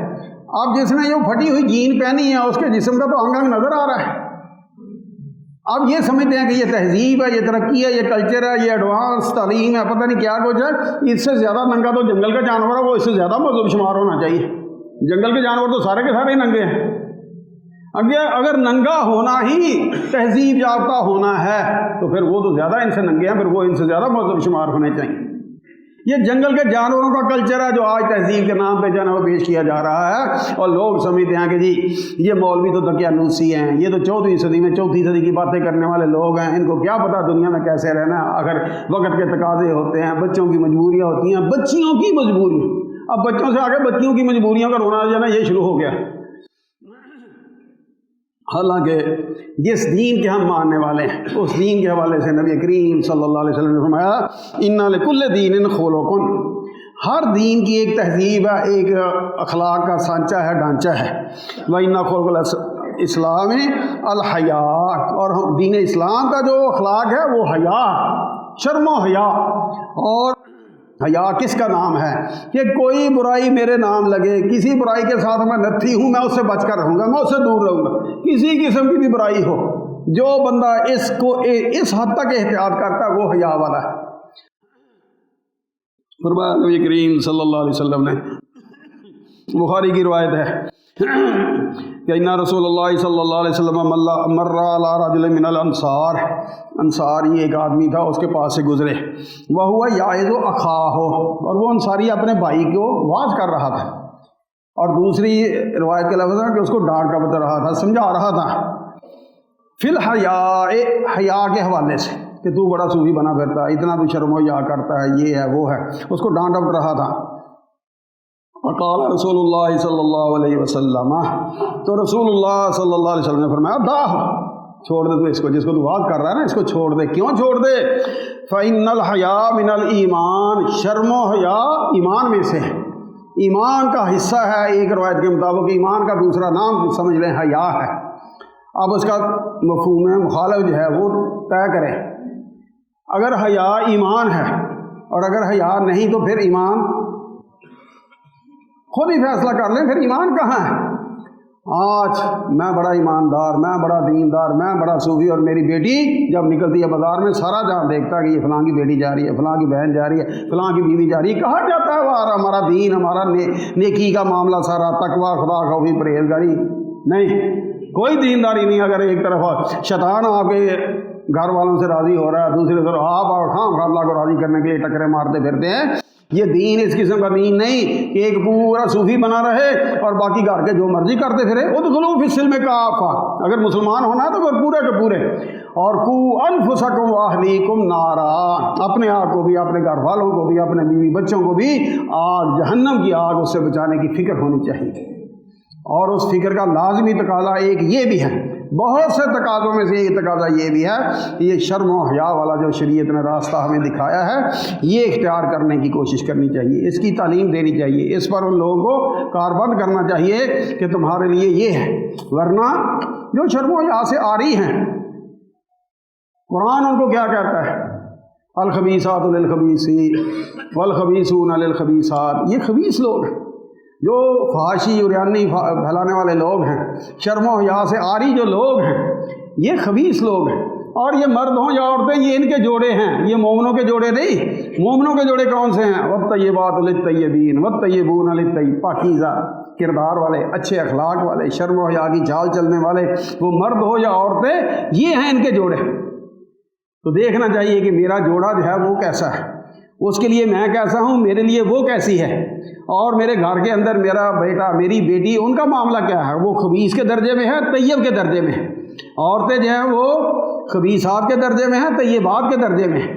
اب جس نے یہ پھٹی ہوئی جین پہنی ہے اس کے جسم کا تو انگ انگ نظر آ رہا ہے۔ اب یہ سمجھتے ہیں کہ یہ تہذیب ہے، یہ ترقی ہے، یہ کلچر ہے، یہ ایڈوانس تعلیم ہے، پتہ نہیں کیا کچھ ہے۔ اس سے زیادہ ننگا تو جنگل کا جانور ہے، وہ اس سے زیادہ مذہب شمار ہونا چاہیے۔ جنگل کے جانور تو سارے کے سارے ننگے ہیں۔ اگر ننگا ہونا ہی تہذیب یافتہ ہونا ہے تو پھر وہ تو زیادہ ان سے ننگے ہیں، پھر وہ ان سے زیادہ مذہب شمار ہونے چاہیے۔ یہ جنگل کے جانوروں کا کلچر ہے جو آج تہذیب کے نام پہ جو ہے نا وہ پیش کیا جا رہا ہے، اور لوگ سمجھتے ہیں کہ جی یہ مولوی تو دقیانوسی ہیں، یہ تو 14ویں صدی میں 4تھی صدی کی باتیں کرنے والے لوگ ہیں، ان کو کیا پتا دنیا میں کیسے رہنا ہے۔ اگر وقت کے تقاضے ہوتے ہیں، بچوں کی مجبوریاں ہوتی ہیں، بچیوں کی مجبوری، اب بچوں سے آگے بچیوں کی مجبوریوں کا رونا جو ہے نا یہ شروع ہو گیا۔ حالانکہ جس دین کے ہم ماننے والے ہیں اس دین کے حوالے سے نبی کریم صلی اللہ علیہ وسلم نے فرمایا اِنَّ لِكُلِّ دِینٍ خُلُقٌ، ہر دین کی ایک تہذیب ہے، ایک اخلاق کا سانچہ ہے، ڈھانچہ ہے۔ وَإِنَّ خُلُقَ الْإِسْلَامِ الْحَیَاءُ، اور دین اسلام کا جو اخلاق ہے وہ حیا، شرم و حیا۔ اور حیا کس کا نام ہے؟ کہ کوئی برائی میرے نام لگے، کسی برائی کے ساتھ میں نتھی ہوں، میں اس سے بچ کر رہوں گا، میں اس سے دور رہوں گا، کسی قسم کی بھی برائی ہو۔ جو بندہ اس کو اس حد تک احتیاط کرتا ہے وہ حیا والا ہے۔ فرمایا نبی کریم صلی اللہ علیہ وسلم نے، بخاری کی روایت ہے کہ ان رسول اللہ صلی اللہ علیہ وسلم مر علی رجل من الانصار، انصاری ایک آدمی تھا، اس کے پاس سے گزرے، وہو یعظ اخاہ، اور وہ انصاری اپنے بھائی کو واعظ کر رہا تھا، اور دوسری روایت کے لفظ ہے کہ اس کو ڈانٹ ڈپٹ رہا تھا، سمجھا رہا تھا، فی الحیاء، حیا کے حوالے سے کہ تو بڑا صوفی بنا پھرتا ہے، اتنا تو شرم و حیا کرتا ہے، یہ ہے وہ ہے، اس کو ڈانٹ ڈپٹ رہا تھا۔ وقال رسول اللہ صلی اللہ علیہ وسلم، تو رسول اللہ صلی اللہ علیہ وسلم نے فرمایا داہ، چھوڑ دے تو اس کو، جس کو تو واعظ کر رہا ہے نا اس کو چھوڑ دے۔ کیوں چھوڑ دے؟ فَإِنَّ الْحَيَاءَ مِنَ الْإِيمَانِ، شرم و حیا ایمان میں سے ہے، ایمان کا حصہ ہے۔ ایک روایت کے مطابق ایمان کا دوسرا نام سمجھ لیں حیا ہے۔ اب اس کا مفہوم مخالف جو ہے وہ طے کرے۔ اگر حیا ایمان ہے اور اگر حیا نہیں تو پھر ایمان، خود ہی فیصلہ کر لیں، پھر ایمان کہاں ہے؟ آج میں بڑا ایماندار، میں بڑا دیندار، میں بڑا صوفی، اور میری بیٹی جب نکلتی ہے بازار میں سارا جہاں دیکھتا ہے کہ یہ فلاں کی بیٹی جا رہی ہے، فلاں کی بہن جا رہی ہے، فلاں کی بیوی جا رہی ہے، کہاں جاتا ہے وہ؟ ہمارا دین، ہمارا نیکی کا معاملہ سارا، تقوی، خدا خوفی، پرہیزگاری نہیں، کوئی دینداری نہیں۔ اگر ایک طرف شیطان آپ کے گھر والوں سے راضی ہو رہا ہے، دوسری طرف آپ اور اللہ کو راضی کرنے کے لیے ٹکرے مارتے پھرتے ہیں، یہ دین اس قسم کا دین نہیں کہ ایک پورا صوفی بنا رہے اور باقی گھر کے جو مرضی کرتے پھرے۔ ادخلوا فی السلم کافہ، اگر مسلمان ہونا ہے تو پھر پورے کے پورے۔ اور قوا انفسکم واہلیکم نارا، اپنے آپ کو بھی، اپنے گھر والوں کو بھی، اپنے بیوی بچوں کو بھی آگ، جہنم کی آگ، اس سے بچانے کی فکر ہونی چاہیے۔ اور اس فکر کا لازمی تقاضا ایک یہ بھی ہے، بہت سے تقاضوں میں سے ایک تقاضا یہ بھی ہے کہ یہ شرم و حیا والا جو شریعت نے راستہ ہمیں دکھایا ہے، یہ اختیار کرنے کی کوشش کرنی چاہیے، اس کی تعلیم دینی چاہیے، اس پر ان لوگوں کو کاربند کرنا چاہیے کہ تمہارے لیے یہ ہے۔ ورنہ جو شرم و حیا سے آ رہی ہیں، قرآن ان کو کیا کہتا ہے؟ الخبیثات للخبیثین والخبیثون للخبیثات، یہ خبیث لوگ ہیں، جو فحاشی عریانی پھیلانے والے لوگ ہیں، شرم و حیا سے آری جو لوگ ہیں، یہ خبیث لوگ ہیں۔ اور یہ مرد ہوں یا عورتیں، یہ ان کے جوڑے ہیں، یہ مومنوں کے جوڑے نہیں۔ مومنوں کے جوڑے کون سے ہیں؟ والطیبات للطیبین والطیبون للطیب، پاکیزہ کردار والے، اچھے اخلاق والے، شرم و حیا کی چال چلنے والے، وہ مرد ہو یا عورتیں، یہ ہیں ان کے جوڑے۔ تو دیکھنا چاہیے کہ میرا جوڑا جو ہے وہ کیسا ہے، اس کے لیے میں کیسا ہوں، میرے لیے وہ کیسی ہے، اور میرے گھر کے اندر میرا بیٹا، میری بیٹی، ان کا معاملہ کیا ہے، وہ خبیث کے درجے میں ہے، طیب کے درجے میں ہے۔ عورتیں جو ہیں وہ خبیثات کے درجے میں ہیں، طیبات کے درجے میں ہیں۔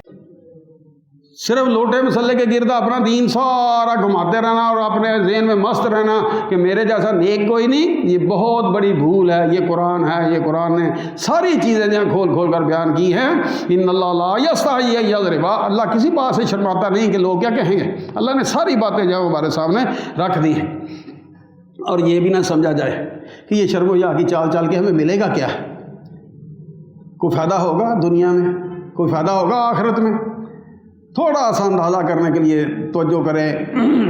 صرف لوٹے مسلے کے گرد اپنا دین سارا گھماتے رہنا اور اپنے ذہن میں مست رہنا کہ میرے جیسا نیک کوئی نہیں، یہ بہت بڑی بھول ہے۔ یہ قرآن ہے، یہ قرآن نے ساری چیزیں جو کھول کھول کر بیان کی ہیں۔ ان اللہ لا یستحیی ان یضرب، اللہ کسی بات سے شرماتا نہیں کہ لوگ کیا کہیں گے۔ اللہ نے ساری باتیں جو ہمارے سامنے رکھ دی ہیں۔ اور یہ بھی نہ سمجھا جائے کہ یہ شرم و حیا کی چال چال کے ہمیں ملے گا کیا، کوئی فائدہ ہوگا دنیا میں، کوئی فائدہ ہوگا آخرت میں؟ تھوڑا سا اندازہ کرنے کے لیے توجہ کریں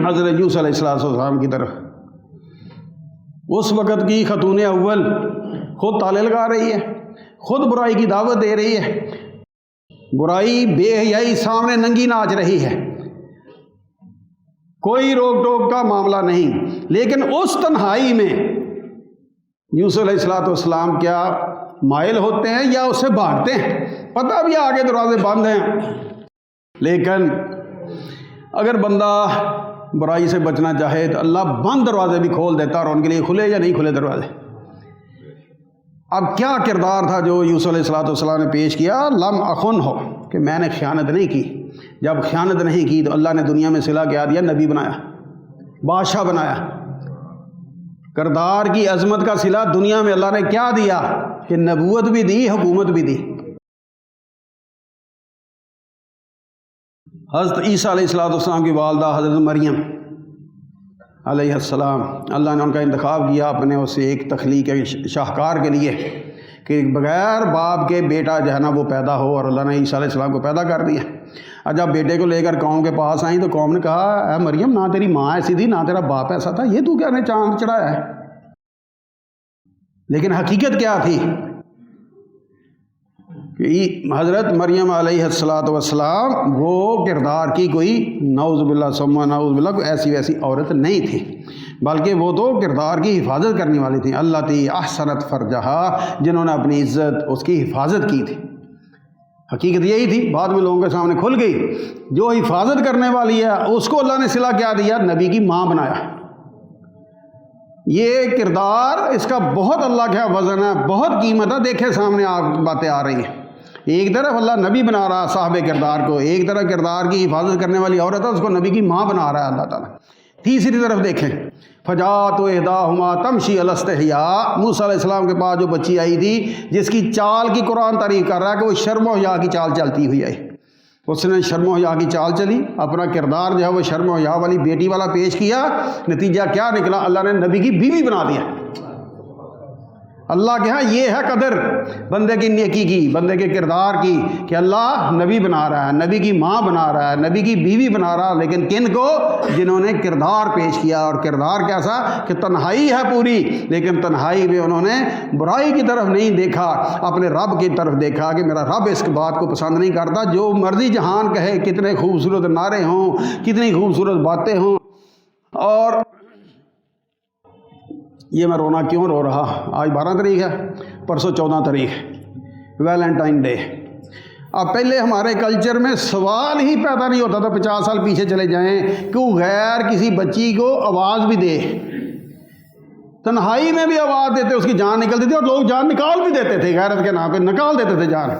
حضرت یوسف علیہ السلام کی طرف۔ اس وقت کی خاتون اول خود تالے لگا رہی ہے، خود برائی کی دعوت دے رہی ہے، برائی بے حیائی سامنے ننگی ناچ رہی ہے، کوئی روک ٹوک کا معاملہ نہیں۔ لیکن اس تنہائی میں یوسف علیہ السلام کیا مائل ہوتے ہیں یا اس سے بھاگتے ہیں؟ پتہ بھی آگے دروازے بند ہیں، لیکن اگر بندہ برائی سے بچنا چاہے تو اللہ بند دروازے بھی کھول دیتا، اور ان کے لیے کھلے یا نہیں کھلے دروازے۔ اب کیا کردار تھا جو یوسف علیہ السلام نے پیش کیا؟ لم اخن ہو، کہ میں نے خیانت نہیں کی۔ جب خیانت نہیں کی تو اللہ نے دنیا میں صلہ کیا دیا، نبی بنایا، بادشاہ بنایا۔ کردار کی عظمت کا صلہ دنیا میں اللہ نے کیا دیا کہ نبوت بھی دی، حکومت بھی دی۔ حضرت عیسیٰ علیہ السلام کی والدہ حضرت مریم علیہ السلام، اللہ نے ان کا انتخاب کیا اپنے اس ایک تخلیق شاہکار کے لیے کہ بغیر باپ کے بیٹا جو ہے نا وہ پیدا ہو، اور اللہ نے عیسیٰ علیہ السلام کو پیدا کر دیا۔ اور جب بیٹے کو لے کر قوم کے پاس آئیں تو قوم نے کہا، اے مریم، نہ تیری ماں ایسی تھی نہ تیرا باپ ایسا تھا، یہ تو کیا نے چاند چڑھایا ہے؟ لیکن حقیقت کیا تھی کہ حضرت مریم علیہ السلام وہ کردار کی کوئی نعوذ باللہ ثم نعوذ باللہ کوئی ایسی ویسی عورت نہیں تھی، بلکہ وہ تو کردار کی حفاظت کرنے والی تھیں۔ اللہ تی احسنت فرجہا، جنہوں نے اپنی عزت اس کی حفاظت کی تھی۔ حقیقت یہی تھی، بعد میں لوگوں کے سامنے کھل گئی۔ جو حفاظت کرنے والی ہے اس کو اللہ نے صلہ کیا دیا؟ نبی کی ماں بنایا۔ یہ کردار، اس کا بہت اللہ کا وزن ہے، بہت قیمت ہے۔ دیکھیں سامنے باتیں آ رہی ہیں، ایک طرف اللہ نبی بنا رہا ہے صاحب کردار کو، ایک طرف کردار کی حفاظت کرنے والی عورت ہے اس کو نبی کی ماں بنا رہا ہے اللہ تعالیٰ۔ تیسری طرف دیکھیں، فجاءت احداہما تمشی علی استحیاء، موسیٰ علیہ السلام کے پاس جو بچی آئی تھی جس کی چال کی قرآن تعریف کر رہا ہے کہ وہ شرم و حیا کی چال چلتی ہوئی آئی، اس نے شرم و حیا کی چال چلی، اپنا کردار جو ہے وہ شرم و حیا والی بیٹی والا پیش کیا۔ نتیجہ کیا نکلا؟ اللہ نے نبی کی بیوی بنا دیا۔ اللہ کے ہاں یہ ہے قدر بندے کی نیکی کی، بندے کے کردار کی، کہ اللہ نبی بنا رہا ہے، نبی کی ماں بنا رہا ہے، نبی کی بیوی بنا رہا ہے۔ لیکن کن کو؟ جنہوں نے کردار پیش کیا۔ اور کردار کیسا کہ تنہائی ہے پوری، لیکن تنہائی میں انہوں نے برائی کی طرف نہیں دیکھا، اپنے رب کی طرف دیکھا کہ میرا رب اس بات کو پسند نہیں کرتا۔ جو مرضی جہان کہے، کتنے خوبصورت نعرے ہوں، کتنی خوبصورت باتیں ہوں، اور یہ میں رونا کیوں رو رہا؟ آج 12 تاریخ ہے، پرسوں 14 تاریخ ہے، ویلنٹائن ڈے۔ اب پہلے ہمارے کلچر میں سوال ہی پیدا نہیں ہوتا تھا، 50 سال پیچھے چلے جائیں کہ وہ غیر کسی بچی کو آواز بھی دے، تنہائی میں بھی آواز دیتے، اس کی جان نکلتی تھی، اور لوگ جان نکال بھی دیتے تھے، غیرت کے نام پہ نکال دیتے تھے جان۔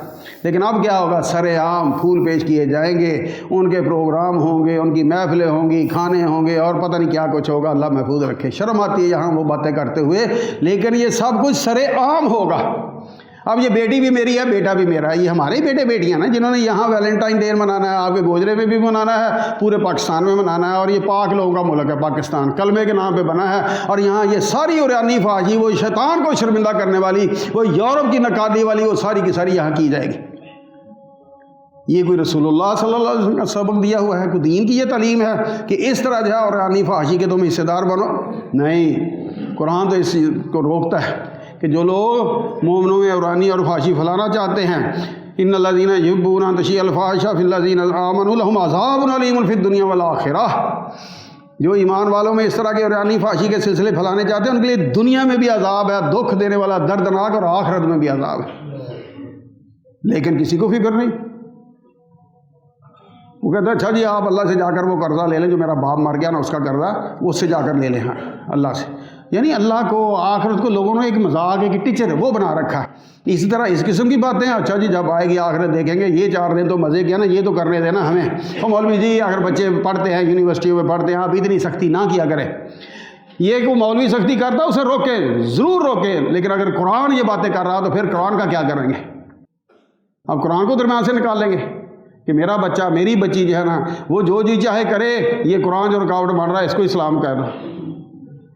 لیکن اب کیا ہوگا؟ سر عام پھول پیش کیے جائیں گے، ان کے پروگرام ہوں گے، ان کی محفلیں ہوں گی، کھانے ہوں گے، اور پتہ نہیں کیا کچھ ہوگا، اللہ محفوظ رکھے۔ شرم آتی ہے یہاں وہ باتیں کرتے ہوئے، لیکن یہ سب کچھ سر عام ہوگا۔ اب یہ بیٹی بھی میری ہے، بیٹا بھی میرا ہے، یہ ہمارے بیٹے بیٹیاں نا جنہوں نے یہاں ویلنٹائن ڈے منانا ہے، آپ کے گوجرے میں بھی منانا ہے، پورے پاکستان میں منانا ہے، اور یہ پاک لوگوں کا ملک ہے پاکستان، کلمے کے نام پہ بنا ہے، اور یہاں یہ ساری عریانی فحاشی، وہ شیطان کو شرمندہ کرنے والی، وہ یورپ کی نقادی والی، وہ ساری کی ساری یہاں کی جائے گی۔ یہ کوئی رسول اللہ صلی اللہ علیہ وسلم کا سبق دیا ہوا ہے؟ کوئی دین کی یہ تعلیم ہے کہ اس طرح جو ہے عریانی فحاشی کے تم حصے دار بنو؟ نہیں، قرآن تو اس چیز کو روکتا ہے کہ جو لوگ مومنوں میں عریانی اور فحاشی پھیلانا چاہتے ہیں، ان الذین یحبون ان تشیع الفاحشۃ فی الذین آمنوا لہم عذاب علیم فی الدنیا والآخرہ، جو ایمان والوں میں اس طرح کے عریانی فحاشی کے سلسلے پھیلانے چاہتے ہیں ان کے لیے دنیا میں بھی عذاب ہے، دکھ دینے والا، دردناک، اور آخرت میں بھی عذاب ہے۔ لیکن کسی کو فکر نہیں، وہ کہتا ہے اچھا جی آپ اللہ سے جا کر وہ قرضہ لے لیں، جو میرا باپ مر گیا نا اس کا قرضہ، اس سے جا کر لے لیں ہاں اللہ سے۔ یعنی اللہ کو، آخرت کو لوگوں نے ایک مذاق، ایک ٹیچر وہ بنا رکھا ہے۔ اسی طرح اس قسم کی باتیں، اچھا جی جب آئے گی آخرت دیکھیں گے، یہ 4 دن تو مزے کیا نا، یہ تو کرنے دینا ہمیں۔ اور مولوی جی اگر بچے پڑھتے ہیں یونیورسٹیوں میں پڑھتے ہیں، آپ اتنی سختی نہ کیا کریں۔ یہ کہ وہ مولوی سختی کرتا ہے اسے روکے، ضرور روکے، لیکن اگر قرآن یہ باتیں کر رہا تو پھر قرآن کا کیا کریں گے؟ اب قرآن کو درمیان سے نکال لیں گے کہ میرا بچہ، میری بچی جو ہے نا، وہ جو جی چاہے کرے، یہ قرآن جو رکاوٹ بن رہا ہے اس کو اسلام کہہ دو۔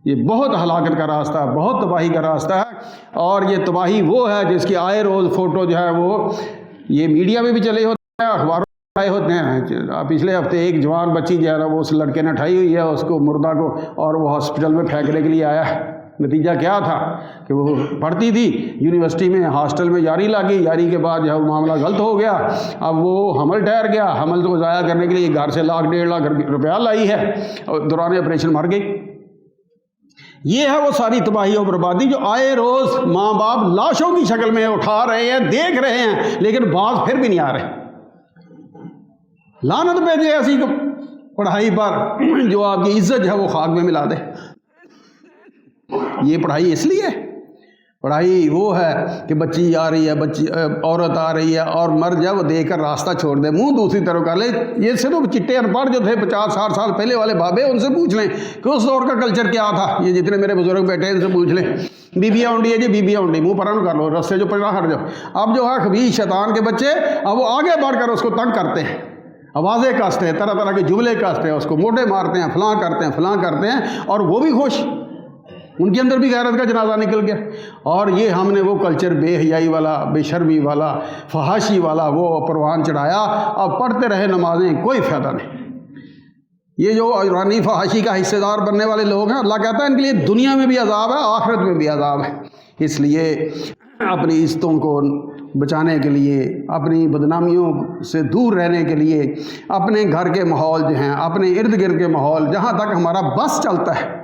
یہ بہت ہلاکت کا راستہ ہے، بہت تباہی کا راستہ ہے، اور یہ تباہی وہ ہے جس کی آئے روز فوٹو جو ہے وہ یہ میڈیا میں بھی چلے ہوتے ہیں، اخباروں میں آئے ہوتے ہیں۔ پچھلے ہفتے ایک جوان بچی جو ہے نا، وہ اس لڑکے نے اٹھائی ہوئی ہے اس کو، مردہ کو، اور وہ ہاسپٹل میں پھینکنے کے لیے آیا ہے۔ نتیجہ کیا تھا کہ وہ پڑھتی تھی یونیورسٹی میں، ہاسٹل میں یاری لگی، یاری کے بعد جو ہے وہ معاملہ غلط ہو گیا، اب وہ حمل ٹھہر گیا، حمل کو ضائع کرنے کے لیے گھر سے 1 لاکھ 1.5 لاکھ روپیہ لائی ہے، اور دوران آپریشن مر گئی۔ یہ ہے وہ ساری تباہی اور بربادی جو آئے روز ماں باپ لاشوں کی شکل میں اٹھا رہے ہیں، دیکھ رہے ہیں، لیکن باز پھر بھی نہیں آ رہے۔ لعنت بھیجے ایسی پڑھائی پر جو آپ کی عزت جو ہے وہ خاک میں ملا دے۔ یہ پڑھائی اس لیے، پڑھائی وہ ہے کہ بچی آ رہی ہے، بچی عورت آ رہی ہے، اور مرد جب وہ دیکھ کر راستہ چھوڑ دے، منہ دوسری طرف کر لے۔ یہ سے تو چٹے ان پڑھ جو تھے 50-60 سال پہلے والے بابے، ان سے پوچھ لیں کہ اس دور کا کلچر کیا تھا۔ یہ جتنے میرے بزرگ بیٹھے ہیں ان سے پوچھ لیں، بیبیاں اونڈی ہے جی، بیبیاں اونڈی، منہ پرن کر لو، رستے جو پڑا ہٹ جاؤ۔ اب جو ہے خبیث شیطان کے بچے، اب وہ آگے بڑھ کر اس کو تنگ کرتے ہیں، آوازیں کستے ہیں، طرح طرح کے جملے کستے ہیں، اس کو موٹے مارتے ہیں، فلاں کرتے ہیں، فلاں کرتے ہیں، اور وہ بھی خوش، ان کے اندر بھی غیرت کا جنازہ نکل گیا۔ اور یہ ہم نے وہ کلچر بے حیائی والا، بے شرمی والا، فحاشی والا وہ پروان چڑھایا، اب پڑھتے رہے نمازیں، کوئی فائدہ نہیں۔ یہ جو عریانی فحاشی کا حصے دار بننے والے لوگ ہیں، اللہ کہتا ہے ان کے لیے دنیا میں بھی عذاب ہے، آخرت میں بھی عذاب ہے۔ اس لیے اپنی عزتوں کو بچانے کے لیے، اپنی بدنامیوں سے دور رہنے کے لیے، اپنے گھر کے ماحول جو ہیں، اپنے ارد گرد کے ماحول، جہاں تک ہمارا بس چلتا ہے،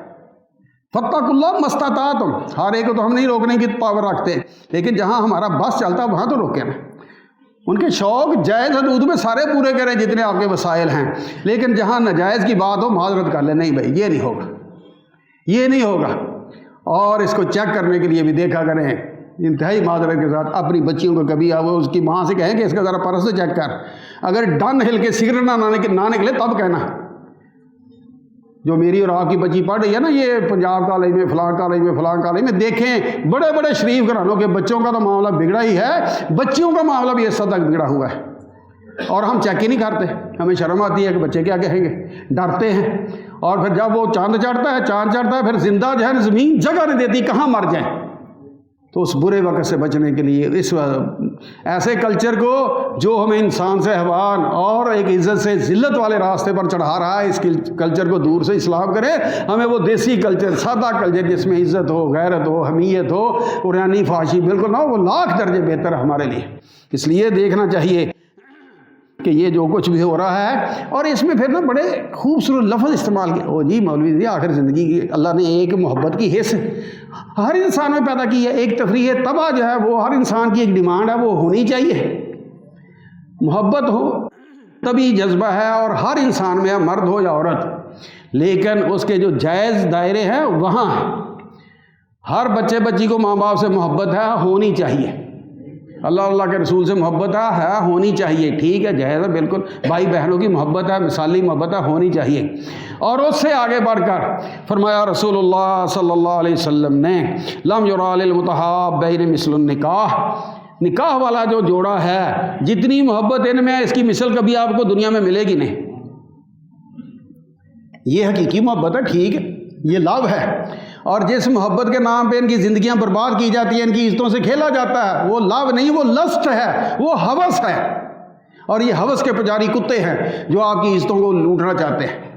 فاتقوا اللہ ما استطعتم، ہر ایک کو تو ہم نہیں روکنے کی پاور رکھتے، لیکن جہاں ہمارا بس چلتا ہے وہاں تو روکیں نا۔ ان کے شوق جائز حدود میں سارے پورے کریں جتنے آپ کے وسائل ہیں، لیکن جہاں ناجائز کی بات ہو معذرت کر لیں، نہیں بھائی یہ نہیں ہوگا، یہ نہیں ہوگا۔ اور اس کو چیک کرنے کے لیے بھی دیکھا کریں انتہائی معذرت کے ساتھ، اپنی بچیوں کو کبھی آؤ اس کی ماں سے کہیں کہ اس کا ذرا پرس چیک کر، اگر ڈن ہل کے سگریٹ نہ نکلے تب کہنا۔ جو میری اور آپ کی بچی پڑھ رہی ہے نا، یہ پنجاب کالج میں، فلاں کالج میں، فلاں کالج میں، دیکھیں بڑے بڑے شریف گھرانوں کے بچوں کا تو معاملہ بگڑا ہی ہے، بچیوں کا معاملہ بھی اس حد تک بگڑا ہوا ہے، اور ہم چیک ہی نہیں کرتے۔ ہمیں شرم آتی ہے کہ بچے کیا کہیں گے، ڈرتے ہیں، اور پھر جب وہ چاند چڑھتا ہے پھر زندہ جو ہے زمین جگہ نہیں دیتی کہاں مر جائیں۔ تو اس برے وقت سے بچنے کے لیے، اس ایسے کلچر کو جو ہمیں انسان سے حیوان اور ایک عزت سے ذلت والے راستے پر چڑھا رہا ہے، اس کلچر کو دور سے اصلاح کرے۔ ہمیں وہ دیسی کلچر، سادہ کلچر جس میں عزت ہو، غیرت ہو، حمیت ہو، عریانی فحاشی بالکل نہ ہو، وہ 1,00,000 درجے بہتر ہے ہمارے لیے۔ اس لیے دیکھنا چاہیے کہ یہ جو کچھ بھی ہو رہا ہے، اور اس میں پھر نا بڑے خوبصورت لفظ استعمال کیا، او جی مولوی جی آخر زندگی کی اللہ نے ایک محبت کی حص ہر انسان میں پیدا کی ہے، ایک تفریح تباہ جو ہے وہ ہر انسان کی ایک ڈیمانڈ ہے، وہ ہونی چاہیے۔ محبت ہو تبھی جذبہ ہے، اور ہر انسان میں ہے، مرد ہو یا عورت، لیکن اس کے جو جائز دائرے ہیں وہاں ہیں۔ ہر بچے بچی کو ماں باپ سے محبت ہے، ہونی چاہیے، اللہ کے رسول سے محبت ہے، ہونی چاہیے، ٹھیک ہے، جائز ہے، بالکل، بھائی بہنوں کی محبت ہے، مثالی محبت ہے، ہونی چاہیے۔ اور اس سے آگے بڑھ کر فرمایا رسول اللہ صلی اللہ علیہ وسلم نے لم یرا للمتحابین مثل النکاح، نکاح والا جو جوڑا ہے جتنی محبت ان میں ہے اس کی مثل کبھی آپ کو دنیا میں ملے گی نہیں۔ یہ حقیقی محبت ہے، ٹھیک ہے، یہ لو ہے، اور جس محبت کے نام پہ ان کی زندگیاں برباد کی جاتی ہیں، ان کی عزتوں سے کھیلا جاتا ہے، وہ لو نہیں، وہ لسٹ ہے، وہ ہوس ہے، اور یہ ہوس کے پجاری کتے ہیں جو آپ کی عزتوں کو لوٹنا چاہتے ہیں،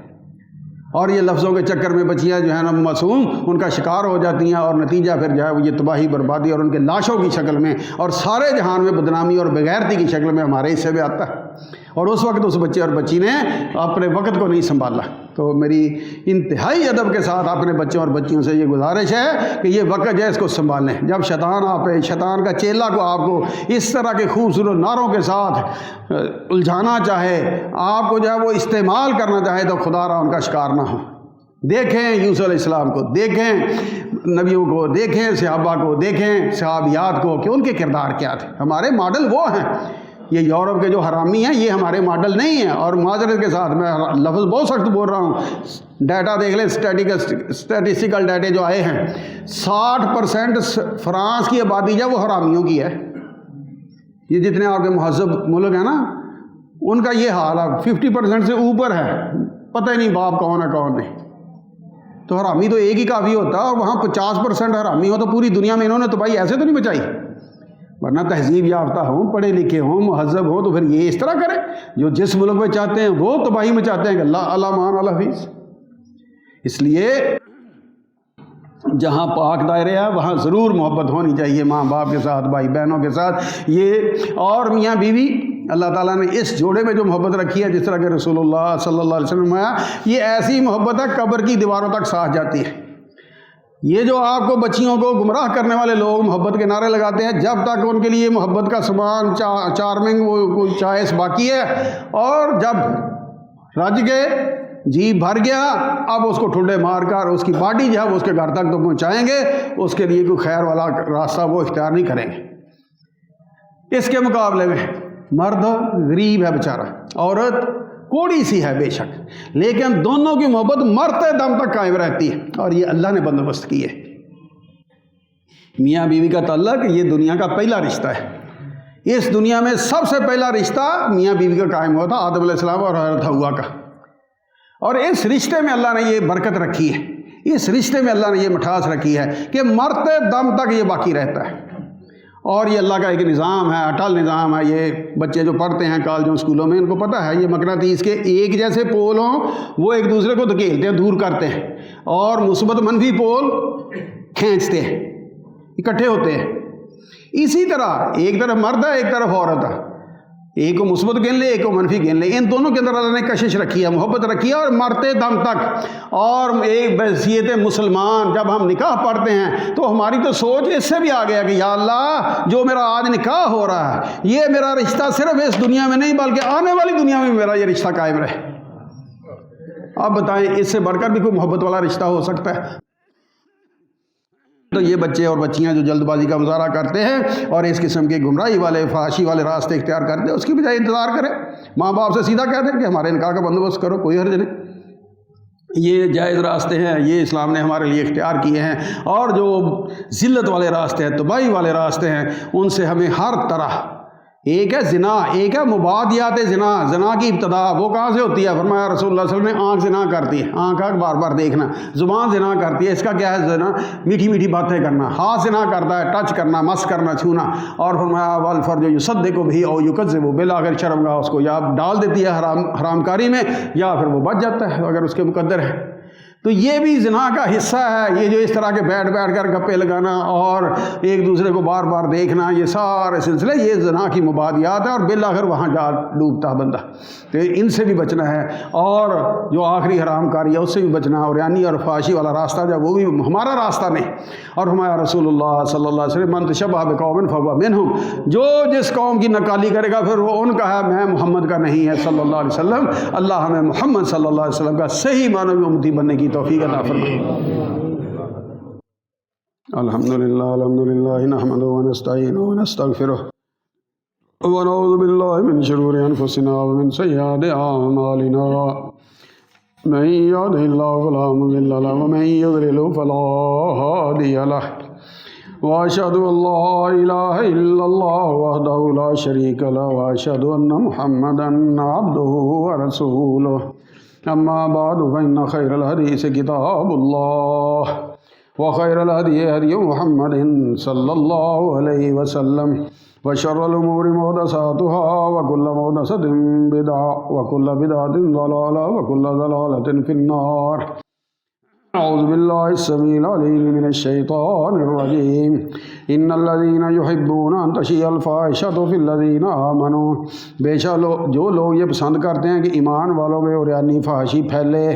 اور یہ لفظوں کے چکر میں بچیاں جو ہیں نا معصوم ان کا شکار ہو جاتی ہیں، اور نتیجہ پھر جو ہے وہ یہ تباہی بربادی اور ان کے لاشوں کی شکل میں اور سارے جہان میں بدنامی اور بغیرتی کی شکل میں ہمارے حصے میں آتا ہے۔ اور اس وقت اس بچے اور بچی نے اپنے وقت کو نہیں سنبھالا۔ تو میری انتہائی ادب کے ساتھ اپنے بچوں اور بچیوں سے یہ گزارش ہے کہ یہ وقت جو ہے اس کو سنبھالیں۔ جب شیطان شیطان کا چیلا کو آپ کو اس طرح کے خوبصورت نعروں کے ساتھ الجھانا چاہے، آپ کو جو ہے وہ استعمال کرنا چاہے، تو خدا را ان کا شکار نہ ہو۔ دیکھیں یوسف علیہ السلام کو، دیکھیں نبیوں کو، دیکھیں صحابہ کو، دیکھیں صحابیات کو کہ ان کے کردار کیا تھے۔ ہمارے ماڈل وہ ہیں، یہ یورپ کے جو حرامی ہیں یہ ہمارے ماڈل نہیں ہیں۔ اور معذرت کے ساتھ میں لفظ بہت سخت بول رہا ہوں، ڈیٹا دیکھ لیں، اسٹیٹسٹیکل ڈیٹے جو آئے ہیں، 60% فرانس کی آبادی جو ہے وہ حرامیوں کی ہے۔ یہ جتنے آپ کے مہذب ملک ہیں نا ان کا یہ حال ہے، 50% سے اوپر ہے، پتہ ہی نہیں باپ کون ہے کون نہیں۔ تو حرامی تو ایک ہی کافی ہوتا ہے، اور وہاں 50% حرامی ہو تو پوری دنیا میں انہوں نے تباہی ایسے تو نہیں بچائی۔ ورنہ تہذیب یافتہ ہوں، پڑھے لکھے ہوں، مہذب ہوں، تو پھر یہ اس طرح کریں، جو جس ملک میں چاہتے ہیں وہ تباہی میں چاہتے ہیں کہ اللہ مان اللہ حفیظ۔ اس لیے جہاں پاک دائرے ہے وہاں ضرور محبت ہونی چاہیے، ماں باپ کے ساتھ، بھائی بہنوں کے ساتھ، یہ اور میاں بیوی۔ اللہ تعالیٰ نے اس جوڑے میں جو محبت رکھی ہے، جس طرح کہ رسول اللہ صلی اللہ علیہ وسلم نے، یہ ایسی محبت ہے قبر کی دیواروں تک ساتھ جاتی ہے۔ یہ جو آپ کو بچیوں کو گمراہ کرنے والے لوگ محبت کے نعرے لگاتے ہیں، جب تک ان کے لیے محبت کا سامان چارمنگ وہ کوئی چوائس باقی ہے، اور جب رج گئے، جی بھر گیا، اب اس کو ٹھڈے مار کر اس کی باڈی جو ہے وہ اس کے گھر تک تو پہنچائیں گے، اس کے لیے کوئی خیر والا راستہ وہ اختیار نہیں کریں گے۔ اس کے مقابلے میں مرد غریب ہے بیچارہ، عورت کوڑی سی ہے بے شک، لیکن دونوں کی محبت مرتے دم تک قائم رہتی ہے، اور یہ اللہ نے بندوبست کی ہے۔ میاں بیوی کا تعلق یہ دنیا کا پہلا رشتہ ہے۔ اس دنیا میں سب سے پہلا رشتہ میاں بیوی کا قائم ہوا تھا، آدم علیہ السلام اور حضرت حوا کا، اور اس رشتے میں اللہ نے یہ برکت رکھی ہے، اس رشتے میں اللہ نے یہ مٹھاس رکھی ہے کہ مرتے دم تک یہ باقی رہتا ہے۔ اور یہ اللہ کا ایک نظام ہے، اٹل نظام ہے۔ یہ بچے جو پڑھتے ہیں کالجوں اسکولوں میں، ان کو پتہ ہے یہ مقناطیس کے ایک جیسے پول ہوں، وہ ایک دوسرے کو دھکیلتے ہیں، دور کرتے ہیں، اور مثبت منفی پول کھینچتے ہیں، اکٹھے ہوتے ہیں۔ اسی طرح ایک طرف مرد ہے، ایک طرف عورت ہے، ایک کو مثبت گن لے، ایک کو منفی گن لے، ان دونوں کے اندر اللہ نے کشش رکھی ہے، محبت رکھی ہے، اور مرتے دم تک۔ اور ایک بحیثیت مسلمان جب ہم نکاح پڑھتے ہیں تو ہماری تو سوچ اس سے بھی آ گیا کہ یا اللہ جو میرا آج نکاح ہو رہا ہے، یہ میرا رشتہ صرف اس دنیا میں نہیں بلکہ آنے والی دنیا میں میرا یہ رشتہ قائم رہے۔ اب بتائیں اس سے بڑھ کر بھی کوئی محبت والا رشتہ ہو سکتا ہے؟ تو یہ بچے اور بچیاں جو جلد بازی کا مظاہرہ کرتے ہیں اور اس قسم کے گمراہی والے فحاشی والے راستے اختیار کرتے ہیں، اس کی بجائے انتظار کریں، ماں باپ سے سیدھا کہہ دیں کہ ہمارے نکاح کا بندوبست کرو، کوئی حرج نہیں۔ یہ جائز راستے ہیں، یہ اسلام نے ہمارے لیے اختیار کیے ہیں، اور جو ذلت والے راستے ہیں، تباہی والے راستے ہیں، ان سے ہمیں ہر طرح، ایک ہے زنا، ایک ہے مبادیات زنا، زنا کی ابتدا وہ کہاں سے ہوتی ہے؟ فرمایا رسول اللہ صلی اللہ علیہ وسلم نے آنکھ زنا کرتی ہے، آنکھ بار بار دیکھنا، زبان زنا کرتی ہے، اس کا کیا ہے زنا؟ میٹھی میٹھی باتیں کرنا، ہاتھ زنا کرتا ہے، ٹچ کرنا، مس کرنا، چھونا، اور فرمایا والفرج یصدق به او یکذب، بالآخر شرمگاہ اس کو یا ڈال دیتی ہے حرام کاری میں، یا پھر وہ بچ جاتا ہے اگر اس کے مقدر ہے۔ تو یہ بھی زنا کا حصہ ہے، یہ جو اس طرح کے بیٹھ کر گپے لگانا اور ایک دوسرے کو بار بار دیکھنا، یہ سارے سلسلے یہ زنا کی مبادیات ہے، اور بالآخر وہاں جا ڈوبتا بندہ۔ تو ان سے بھی بچنا ہے، اور جو آخری حرام کاری ہے اس سے بھی بچنا ہے، اور یعنی اور فحاشی والا راستہ جو وہ بھی ہمارا راستہ نہیں۔ اور ہمارا رسول اللہ صلی اللہ علیہ وسلم من تشبہ بقوم فہو منہم، جو جس قوم کی نقالی کرے گا پھر وہ ان کا ہے، میں محمد کا نہیں ہے صلی اللہ علیہ وسلم۔ اللہ ہمیں محمد صلی اللہ علیہ وسلم کا صحیح معنی میں امتی بننے کی توفیق عطا فرمائے۔ الحمدللہ نحمدہ ونستعینہ ونستغفرہ ونعوذ باللہ من شرور انفسنا ومن سیئات اعمالنا، من یهدہ اللہ فلا مضل له ومن یضلل فلا ہادی لہ، واشہد ان لا الہ الا اللہ وحدہ لا شریک لہ، واشہد ان محمدا عبدہ ورسولہ۔ اما بعد فإن خير الحديث كتاب الله وخير الهدي هدي محمد صلى الله عليه وسلم وشر الأمور محدثاتها وكل محدثة بدعة وكل بدعة ضلالة وكل ضلالة في النار۔ اعوذ باللہ السمیع العلیم من الشیطان الرجیم۔ ان الذین یحبون ان تشیع الفاحشۃ فی الذین آمنوا، بے شک جو لوگ یہ پسند کرتے ہیں کہ ایمان والوں میں عریانی فحاشی پھیلے،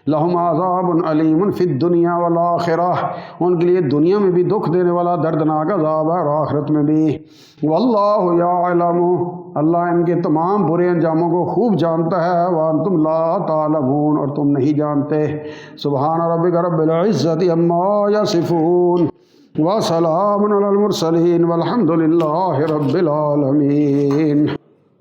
لہم عذاب علیم فی الدنیا والآخرہ، ان کے لیے دنیا میں بھی دکھ دینے والا دردناک عذاب ہے اور آخرت میں بھی۔ واللہ یعلم، اللہ ان کے تمام برے انجاموں کو خوب جانتا ہے، وانتم لا تعلمون، اور تم نہیں جانتے۔ سبحان ربک رب العزت عما یصفون وسلام علی المرسلین والحمد للہ رب العالمین۔